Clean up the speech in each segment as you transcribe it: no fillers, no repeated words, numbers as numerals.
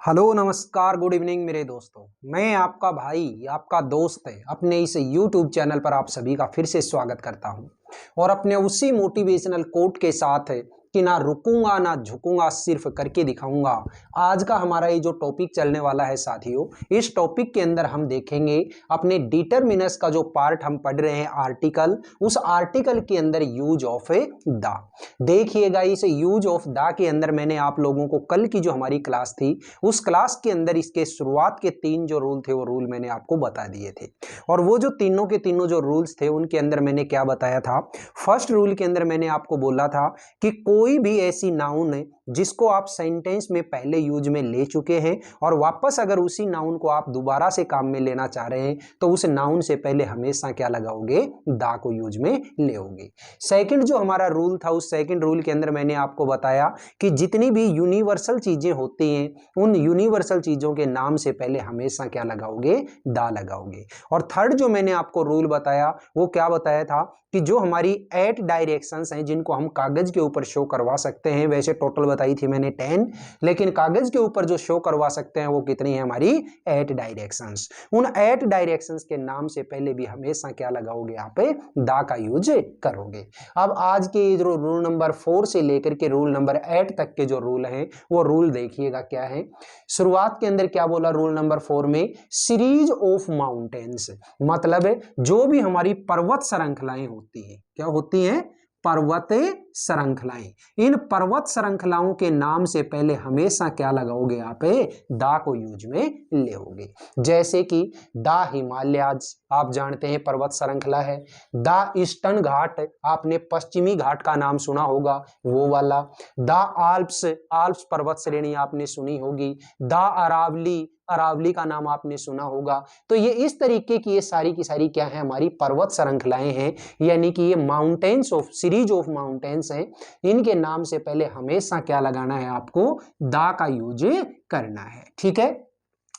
Hello नमस्कार good evening मेरे दोस्तों। मैं आपका भाई आपका दोस्त है अपने इस YouTube चैनल पर आप सभी का फिर से स्वागत करता हूं और अपने उसी मोटिवेशनल कोट के साथ है कि ना रुकूंगा ना झुकूंगा सिर्फ करके दिखाऊंगा। आज का हमारा ये जो टॉपिक चलने वाला है साथियों, इस टॉपिक के अंदर हम देखेंगे अपने डिटरमिनस का जो पार्ट हम पढ़ रहे हैं आर्टिकल, उस आर्टिकल के अंदर यूज ऑफ ए द। देखिएगा इस यूज ऑफ द के अंदर मैंने आप लोगों को कल की जो हमारी क्लास थी उस क्लास के अंदर इसके शुरुआत के 3 जो रूल थे वो रूल मैंने आपको बता दिए थे। और वो जो तीनों के तीनों जो रूल्स थे उनके अंदर मैंने क्या बताया था। फर्स्ट रूल के अंदर मैंने आपको बोला था कि कोई भी ऐसी नाउन है जिसको आप सेंटेंस में पहले यूज में ले चुके हैं और वापस अगर उसी नाउन को आप दोबारा से काम में लेना चाह रहे हैं तो उस नाउन से पहले हमेशा क्या लगाओगे, दा को यूज में लेओगे। सेकंड जो हमारा रूल था उस सेकंड रूल के अंदर मैंने आपको बताया कि जितनी भी यूनिवर्सल चीजें होती हैं उन यूनिवर्सल चीजों के नाम से पहले हमेशा क्या लगाओगे, दा लगाओगे। और थर्ड जो मैंने आपको रूल बताया वो क्या बताया था कि जो हमारी 8 डायरेक्शंस हैं जिनको हम कागज के ऊपर शो करवा सकते हैं, वैसे टोटल बताई थी मैंने 10, लेकिन कागज के ऊपर जो शो करवा सकते हैं वो कितनी है हमारी 8 डायरेक्शंस। उन 8 डायरेक्शंस के नाम से पहले भी हमेशा क्या लगाओगे, आप दा का यूज करोगे। अब आज के जो रूल नंबर 4 से लेकर के रूल नंबर 8 तक के जो रूल हैं वो रूल देखिएगा क्या है। शुरुआत के अंदर क्या बोला रूल नंबर 4 में, सीरीज ऑफ माउंटेन्स, मतलब जो भी हमारी पर्वत श्रृंखलाएं होती हैं, क्या होती हैं, पर्वत श्रृंखलाएं। इन पर्वत श्रृंखलाओं के नाम से पहले हमेशा क्या लगाओगे, आप दा को यूज में लेओगे। जैसे कि दा हिमालयाज आप जानते हैं पर्वत श्रृंखला है। दा ईस्टर्न घाट, आपने पश्चिमी घाट का नाम सुना होगा वो वाला। दा आल्प्स, आल्प्स पर्वत श्रेणी आपने सुनी होगी। दा अरावली, अरावली का नाम आपने सुना होगा। तो ये इस तरीके की ये सारी की सारी क्या है, हमारी पर्वत श्रृंखलाएं हैं, यानी कि ये mountains of, series of mountains हैं। इनके नाम से पहले हमेशा क्या लगाना है, आपको दा का यूज करना है। ठीक है,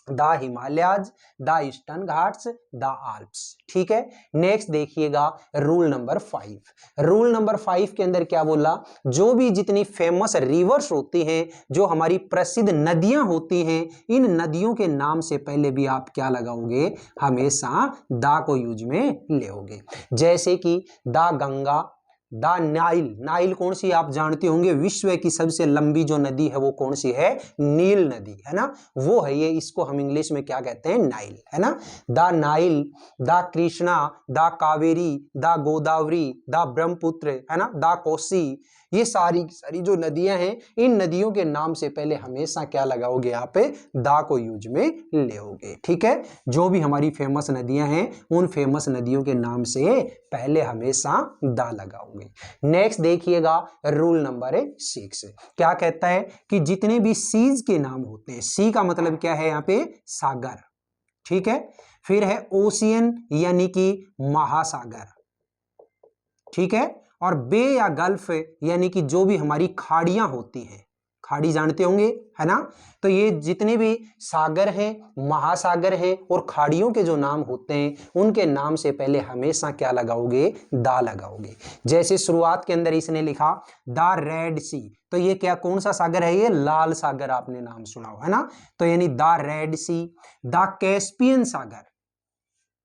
दा हिमालयाज, दा ईस्टर्न घाट्स, दा आल्प्स। ठीक है, नेक्स्ट देखिएगा रूल नंबर 5। रूल नंबर 5 के अंदर क्या बोला, जो भी जितनी फेमस रिवर्स होती हैं, जो हमारी प्रसिद्ध नदियां होती हैं, इन नदियों के नाम से पहले भी आप क्या लगाओगे, हमेशा दा को यूज में लेओगे। जैसे कि दा गंगा, दा नाइल, नाइल कौन सी आप जानते होंगे, विश्व की सबसे लंबी जो नदी है वो कौन सी है, नील नदी है ना, वो है ये, इसको हम इंग्लिश में क्या कहते हैं, नाइल, है ना। दा नाइल, दा कृष्णा, दा कावेरी, दा गोदावरी, दा ब्रह्मपुत्र, है ना, दा कोसी, ये सारी सारी जो नदियां हैं इन नदियों के नाम से पहले हमेशा क्या लगाओगे, आप दा को यूज में लेओगे। ठीक है, जो भी हमारी फेमस नदियां हैं उन फेमस नदियों के नाम से पहले हमेशा दा लगाओगे। नेक्स्ट देखिएगा रूल नंबर 6 क्या कहता है कि जितने भी सीज के नाम होते हैं, सी का मतलब क्या है यहाँ पे, सागर। ठीक है, फिर है ओशियन यानी कि महासागर। ठीक है, और बे या गल्फ यानी कि जो भी हमारी खाड़ियां होती हैं, खाड़ी जानते होंगे है ना। तो ये जितने भी सागर हैं, महासागर हैं और खाड़ियों के जो नाम होते हैं उनके नाम से पहले हमेशा क्या लगाओगे, दा लगाओगे। जैसे शुरुआत के अंदर इसने लिखा द रेड सी, तो ये क्या कौन सा सागर है, ये लाल सागर आपने नाम सुना हो, है ना। तो यानी the Red Sea, the Caspian सागर,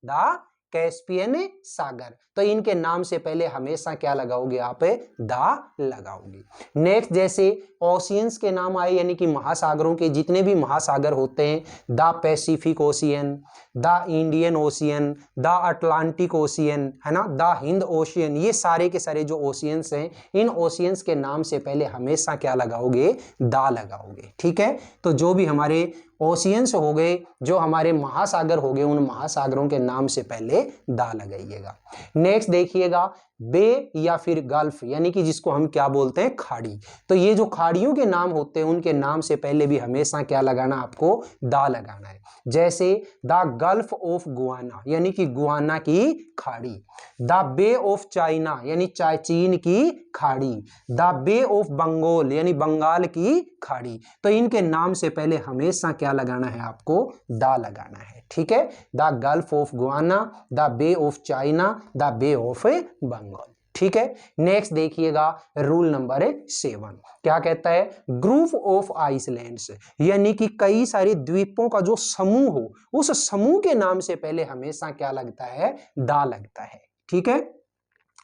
द कैस्पियन सागर, तो इनके नाम से पहले हमेशा क्या लगाओगे, आप दा लगाओगे। नेक्स्ट जैसे ओशियंस के नाम आए यानी कि महासागरों के जितने भी महासागर होते हैं, the Pacific ocean, the Indian ocean, the Atlantic ocean, है ना, द हिंद ओशियन, ये सारे के सारे जो ओशियंस हैं इन ओशियंस के नाम से पहले हमेशा क्या लगाओगे, दा लगाओगे। ठीक है, तो जो भी हमारे ओशियंस हो गए, जो हमारे महासागर हो गए, उन महासागरों के नाम से पहले दा लगाइएगा। नेक्स्ट देखिएगा बे या फिर गल्फ यानी कि जिसको हम क्या बोलते हैं, खाड़ी। तो ये जो खाड़ियों के नाम होते हैं उनके नाम से पहले भी हमेशा क्या लगाना, आपको दा लगाना है। जैसे द गल्फ ऑफ गुआना यानी कि गुआना की खाड़ी, द बे ऑफ चाइना यानी चीन की खाड़ी, द बे ऑफ बंगाल यानी बंगाल की खाड़ी। तो इनके नाम से पहले हमेशा क्या लगाना है, आपको दा लगाना है। ठीक है, the gulf of Guinea, the bay of China, the bay of Bengal. ठीक है। नेक्स्ट देखिएगा रूल नंबर 7 क्या कहता है, ग्रुप ऑफ आइसलैंड्स, यानी कि कई सारे द्वीपों का जो समूह हो, उस समूह के नाम से पहले हमेशा क्या लगता है, दा लगता है। ठीक है,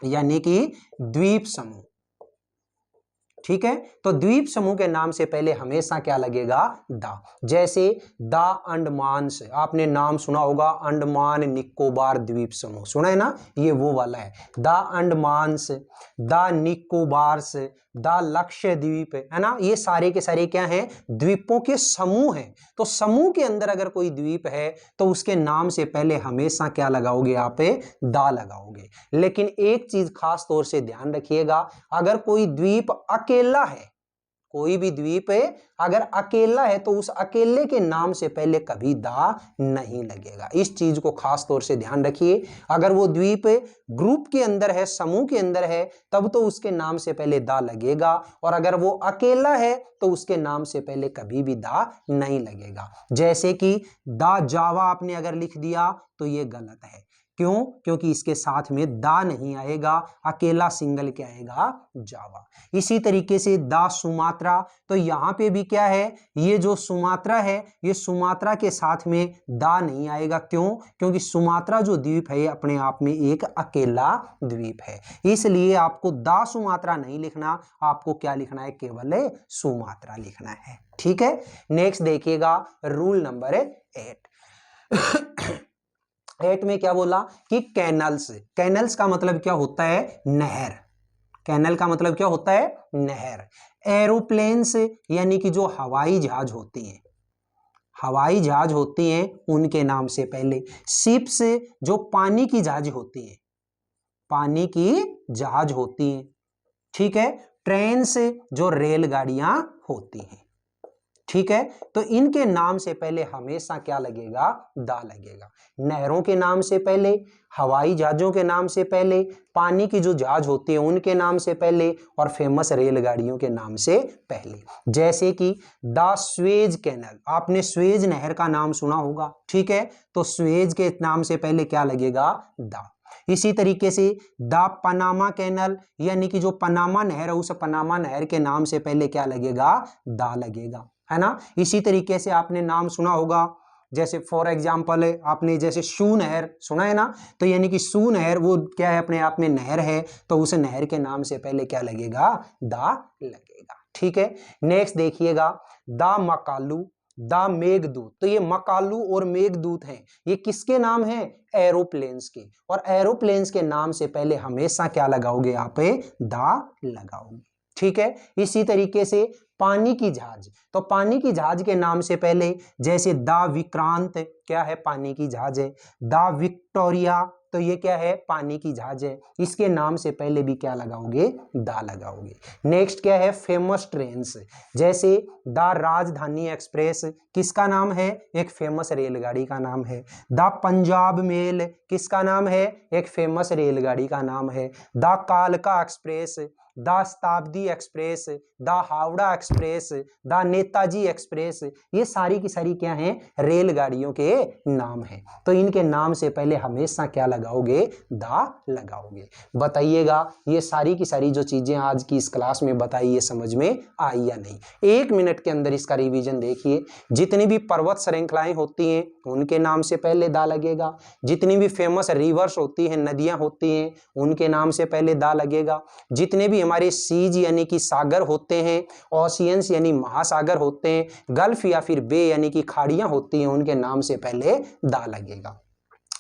यानी कि द्वीप समूह। ठीक है, तो द्वीप समूह के नाम से पहले हमेशा क्या लगेगा, दा। जैसे द अंडमान से, आपने नाम सुना होगा, अंडमान निकोबार द्वीप समूह, सुना है ना, ये वो वाला है। द अंडमान से, द निकोबार से, द लक्षद्वीप, है ना, ये सारे के सारे क्या हैं, द्वीपों के समूह हैं। तो समूह के अंदर अगर कोई द्वीप है तो उसके नाम से पहले हमेशा क्या लगाओगे, आप दा लगाओगे। लेकिन एक चीज खास तौर से ध्यान रखिएगा, अगर कोई द्वीप अकेला है, कोई भी द्वीप है अगर अकेला है तो उस अकेले के नाम से पहले कभी दा नहीं लगेगा। इस चीज को खास तौर से ध्यान रखिए। अगर वो द्वीप ग्रुप के अंदर है, समूह के अंदर है, तब तो उसके नाम से पहले दा लगेगा, और अगर वो अकेला है तो उसके नाम से पहले कभी भी दा नहीं लगेगा। जैसे कि दा जावा आपने अगर लिख दिया तो ये गलत है। क्यों? क्योंकि इसके साथ में दा नहीं आएगा, अकेला सिंगल क्या आएगा, जावा। इसी तरीके से दा सुमात्रा, तो यहां पे भी क्या है, ये जो सुमात्रा है, ये सुमात्रा के साथ में दा नहीं आएगा। क्यों? क्योंकि सुमात्रा जो द्वीप है अपने आप में एक अकेला द्वीप है, इसलिए आपको दा सुमात्रा नहीं लिखना, आपको क्या लिखना है, केवल सुमात्रा लिखना है। ठीक है, नेक्स्ट देखिएगा रूल नंबर 8 में क्या बोला कि कैनल्स, कैनल्स का मतलब क्या होता है, नहर। कैनल का मतलब क्या होता है, नहर। एरोप्लेन्स, यानी कि जो हवाई जहाज होती हैं, हवाई जहाज होती हैं उनके नाम से पहले। शिप्स, जो पानी की जहाज होती हैं, पानी की जहाज होती हैं। ठीक है, ट्रेन्स, जो रेलगाड़ियां होती हैं। ठीक है, तो इनके नाम से पहले हमेशा क्या लगेगा, दा लगेगा। नहरों के नाम से पहले, हवाई जहाजों के नाम से पहले, पानी की जो जहाज होती है उनके नाम से पहले, और फेमस रेलगाड़ियों के नाम से पहले। जैसे कि द स्वेज कैनल, आपने स्वेज नहर का नाम सुना होगा। ठीक है, तो स्वेज के नाम से पहले क्या लगेगा, दा। इसी तरीके से द पनामा कैनल, यानी कि जो पनामा नहर है, उस पनामा नहर के नाम से पहले क्या लगेगा, दा लगेगा, है ना। इसी तरीके से आपने नाम सुना होगा, जैसे फॉर एग्जाम्पल आपने जैसे शू नहर सुना है ना, तो यानी कि शू नहर वो क्या है, अपने आप में नहर है, तो उस नहर के नाम से पहले क्या लगेगा, दा लगेगा। ठीक है, नेक्स्ट देखिएगा द मकालू, द मेघदूत। तो ये मकालू और मेघदूत हैं, ये किसके नाम हैं, एरोप्लेन्स के, और एरोप्लेन्स के नाम से पहले हमेशा क्या लगाओगे, आप दा लगाओगे। ठीक है, इसी तरीके से पानी की जहाज, तो पानी की जहाज के नाम से पहले जैसे द विक्रांत क्या है, पानी की जहाज है। द विक्टोरिया, तो ये क्या है, पानी की जहाज है, इसके नाम से पहले भी क्या लगाओगे, दा लगाओगे। नेक्स्ट क्या है, फेमस ट्रेन्स, जैसे द राजधानी एक्सप्रेस, किसका नाम है, एक फेमस रेलगाड़ी का नाम है। द पंजाब मेल, किसका नाम है, एक फेमस रेलगाड़ी का नाम है। द कालका एक्सप्रेस, द शताब्दी express, the Howrah express, the Netaji express, ये सारी की सारी क्या हैं, रेलगाड़ियों के नाम हैं। तो इनके नाम से पहले हमेशा क्या लगाओगे, दा लगाओगे। बताइएगा ये सारी की सारी जो चीजें आज की इस क्लास में बताई, ये समझ में आई या नहीं। 1 मिनट के अंदर इसका रिवीजन देखिए। जितनी भी पर्वत श्रृंखलाएं होती हैं उनके नाम से पहले दा लगेगा। जितनी भी फेमस रिवर्स होती हैं, नदियां होती हैं, उनके नाम से पहले दा लगेगा। जितने भी हमारे सीज यानी कि सागर होते हैं, ओशियंस यानी महासागर होते हैं, गल्फ या फिर बे यानी कि खाड़ियां होती हैं, उनके नाम से पहले दा लगेगा।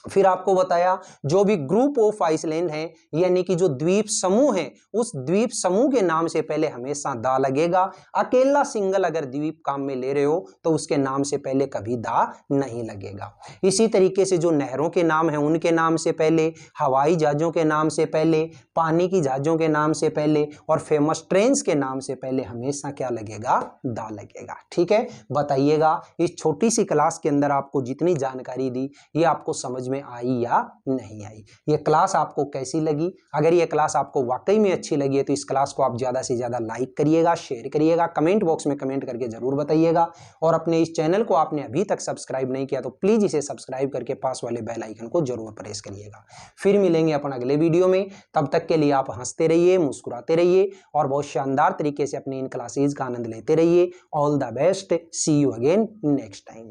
फिर आपको बताया जो भी ग्रुप ऑफ आइसलैंड है, यानी कि जो द्वीप समूह है, उस द्वीप समूह के नाम से पहले हमेशा दा लगेगा। अकेला सिंगल अगर द्वीप काम में ले रहे हो तो उसके नाम से पहले कभी दा नहीं लगेगा। इसी तरीके से जो नहरों के नाम है उनके नाम से पहले, हवाई जहाजों के नाम से पहले, पानी की जहाजों के नाम से पहले, और फेमस ट्रेन्स के नाम से पहले हमेशा क्या लगेगा, दा लगेगा। ठीक है, बताइएगा इस छोटी सी क्लास के अंदर आपको जितनी जानकारी दी ये आपको समझ में में आई या नहीं आई। ये क्लास आपको कैसी लगी? अगर ये क्लास आपको वाकई में अच्छी लगी है तो इस क्लास को आप ज़्यादा से ज़्यादा लाइक करिएगा, शेयर करिएगा, कमेंट बॉक्स में कमेंट करके ज़रूर बताइएगा। और अपने इस चैनल को आपने अभी तक सब्सक्राइब नहीं किया तो प्लीज़ इसे सब्सक्राइब करके पास वाले बेल आइकन को जरूर प्रेस करिएगा। फिर मिलेंगे अपन अगले वीडियो में, तब तक के लिए आप हंसते रहिए, मुस्कुराते रहिए और बहुत शानदार तरीके से अपनी इन क्लासेज का आनंद लेते रहिए। All the best, see you again next time.